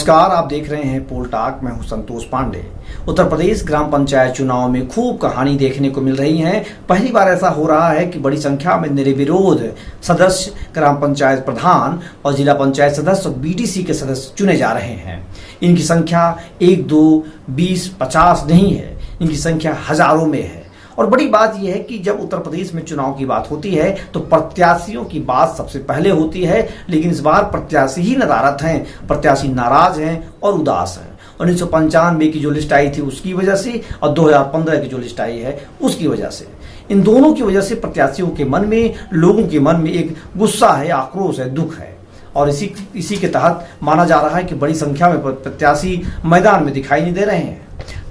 नमस्कार, आप देख रहे हैं पोल टॉक। मैं हूं संतोष पांडे। उत्तर प्रदेश ग्राम पंचायत चुनाव में खूब कहानी देखने को मिल रही है। पहली बार ऐसा हो रहा है कि बड़ी संख्या में निर्विरोध सदस्य, ग्राम पंचायत प्रधान और जिला पंचायत सदस्य और बीडीसी के सदस्य चुने जा रहे हैं। इनकी संख्या 1, 2, 20, 50 नहीं है, इनकी संख्या हजारों में है। और बड़ी बात यह है कि जब उत्तर प्रदेश में चुनाव की बात होती है तो प्रत्याशियों की बात सबसे पहले होती है, लेकिन इस बार प्रत्याशी ही नदारद हैं, प्रत्याशी नाराज हैं और उदास हैं। 1995 की जो लिस्ट आई थी उसकी वजह से और 2015 की जो लिस्ट आई है उसकी वजह से, इन दोनों की वजह से प्रत्याशियों के मन में, लोगों के मन में एक गुस्सा है, आक्रोश है, दुख है। और इसी के तहत माना जा रहा है कि बड़ी संख्या में प्रत्याशी मैदान में दिखाई नहीं दे रहे हैं।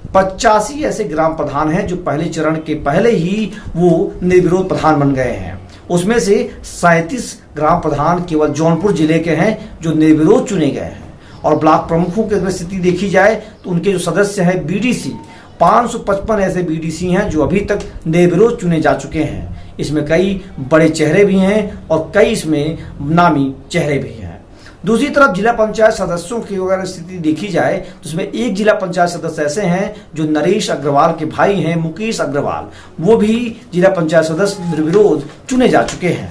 85 ऐसे ग्राम प्रधान हैं जो पहले चरण के पहले ही वो निर्विरोध प्रधान बन गए हैं। उसमें से 37 ग्राम प्रधान केवल जौनपुर जिले के हैं जो निर्विरोध चुने गए हैं। और ब्लॉक प्रमुखों की अगर स्थिति देखी जाए तो उनके जो सदस्य हैं बीडीसी, 555 ऐसे बीडीसी हैं जो अभी तक निर्विरोध चुने जा चुके हैं। इसमें कई बड़े चेहरे भी हैं और कई इसमें नामी चेहरे भी हैं। दूसरी तरफ जिला पंचायत सदस्यों की अगर स्थिति देखी जाए तो उसमें एक जिला पंचायत सदस्य ऐसे हैं जो नरेश अग्रवाल के भाई हैं, मुकेश अग्रवाल, वो भी जिला पंचायत सदस्य निर्विरोध चुने जा चुके हैं।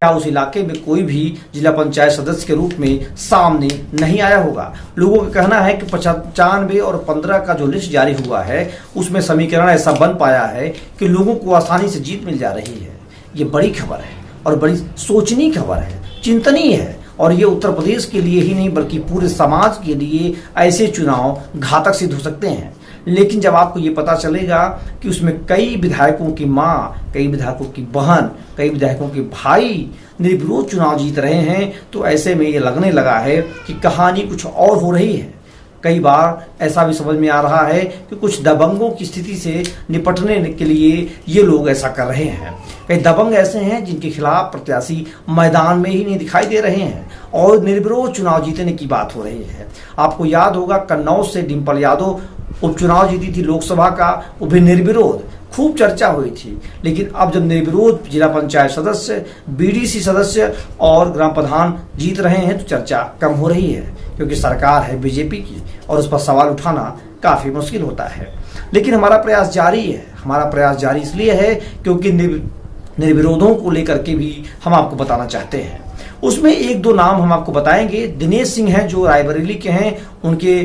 क्या उस इलाके में कोई भी जिला पंचायत सदस्य के रूप में सामने नहीं आया होगा? लोगों का कहना है कि 95 और 15 का जो लिस्ट जारी हुआ है उसमें समीकरण ऐसा बन पाया है कि लोगों को आसानी से जीत मिल जा रही है। ये बड़ी खबर है और बड़ी सोचनीय खबर है, चिंतनीय है। और ये उत्तर प्रदेश के लिए ही नहीं बल्कि पूरे समाज के लिए ऐसे चुनाव घातक सिद्ध हो सकते हैं। लेकिन जब आपको ये पता चलेगा कि उसमें कई विधायकों की माँ, कई विधायकों की बहन, कई विधायकों के भाई निर्विरोध चुनाव जीत रहे हैं, तो ऐसे में ये लगने लगा है कि कहानी कुछ और हो रही है। कई बार ऐसा भी समझ में आ रहा है कि कुछ दबंगों की स्थिति से निपटने के लिए ये लोग ऐसा कर रहे हैं। कई दबंग ऐसे हैं जिनके खिलाफ प्रत्याशी मैदान में ही नहीं दिखाई दे रहे हैं और निर्विरोध चुनाव जीतने की बात हो रही है। आपको याद होगा कन्नौज से डिम्पल यादव उपचुनाव जीती थी लोकसभा का, वो भी निर्विरोध, खूब चर्चा हुई थी। लेकिन अब जब निर्विरोध जिला पंचायत सदस्य, बीडीसी सदस्य और ग्राम प्रधान जीत रहे हैं तो चर्चा कम हो रही है, क्योंकि सरकार है बीजेपी की और उस पर सवाल उठाना काफी मुश्किल होता है। लेकिन हमारा प्रयास जारी है। हमारा प्रयास जारी इसलिए है क्योंकि निर्विरोधों को लेकर के भी हम आपको बताना चाहते हैं। उसमें 1-2 नाम हम आपको बताएंगे। दिनेश सिंह हैं जो रायबरेली के हैं, उनके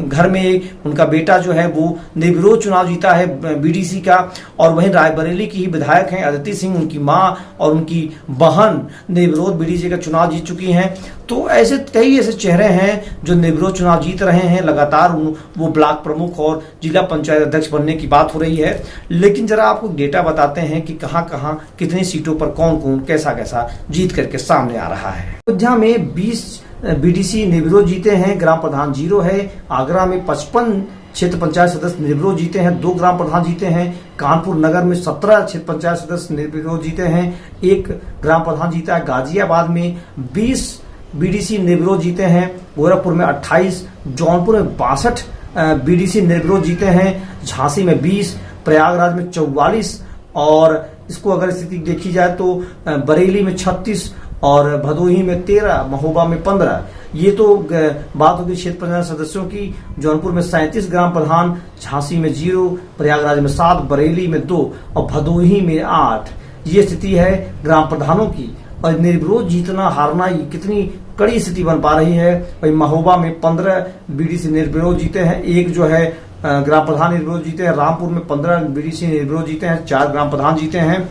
घर में उनका बेटा जो है वो निर्विरोध चुनाव जीता है बीडीसी का। और वहीं रायबरेली की ही विधायक हैं अदिति सिंह, उनकी मां और उनकी बहन निर्विरोध बीडीसी का चुनाव जीत चुकी हैं। तो ऐसे कई ऐसे चेहरे हैं जो निर्विरोध चुनाव जीत रहे हैं। लगातार वो ब्लॉक प्रमुख और जिला पंचायत अध्यक्ष बनने की बात हो रही है। लेकिन जरा आपको डेटा बताते हैं कि कहां कहां कितनी सीटों पर कौन कौन कैसा कैसा जीत करके सामने आ रहा है। अयोध्या में 20 बीडीसी निर्विरोध जीते हैं, ग्राम प्रधान 0 है। आगरा में 55 क्षेत्र पंचायत सदस्य निर्विरोध जीते हैं, 2 ग्राम प्रधान जीते हैं। कानपुर नगर में 17 क्षेत्र पंचायत सदस्य निर्विरोध जीते हैं, 1 ग्राम प्रधान जीता है। गाजियाबाद में 20 बीडीसी निर्विरोध जीते हैं, गोरखपुर में 28, जौनपुर में 62 बीडीसी निर्विरोध जीते हैं, झांसी में 20, प्रयागराज में 44 और इसको अगर स्थिति देखी जाए तो बरेली में 36 और भदोही में 13, महोबा में 15। ये तो बात होगी क्षेत्र पंचायत सदस्यों की। जौनपुर में 37 ग्राम प्रधान, झांसी में 0, प्रयागराज में 7, बरेली में 2 और भदोही में 8। ये स्थिति है ग्राम प्रधानों की। और निर्विरोध जीतना हारना ये कितनी कड़ी स्थिति बन पा रही है। वही महोबा में 15 बीडीसी निर्विरोध जीते हैं, 1 जो है ग्राम प्रधान निर्विरोध जीते हैं। रामपुर में 15 बीडीसी निर्विरोध जीते हैं, 4 ग्राम प्रधान जीते हैं।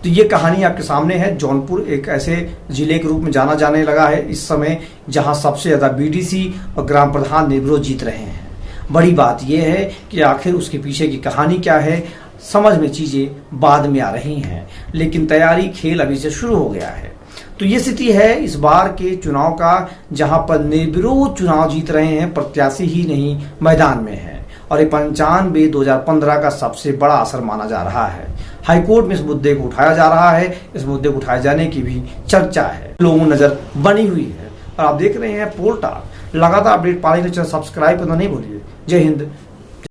तो ये कहानी आपके सामने है। जौनपुर एक ऐसे जिले के रूप में जाना जाने लगा है इस समय जहां सबसे ज्यादा बीडीसी और ग्राम प्रधान निर्विरोध जीत रहे हैं। बड़ी बात यह है कि आखिर उसके पीछे की कहानी क्या है, समझ में चीजें बाद में आ रही हैं, लेकिन तैयारी खेल अभी से शुरू हो गया है। तो ये स्थिति है इस बार के चुनाव का, जहां पर निर्विरोध चुनाव जीत रहे हैं, प्रत्याशी ही नहीं मैदान में है। और 95 2015 का सबसे बड़ा असर माना जा रहा है। हाईकोर्ट में इस मुद्दे को उठाया जा रहा है, इस मुद्दे को उठाए जाने की भी चर्चा है, लोगों नजर बनी हुई है। और आप देख रहे हैं पोल टॉक। लगातार अपडेट पाने के लिए सब्सक्राइब करना नहीं भूलिए। जय हिंद,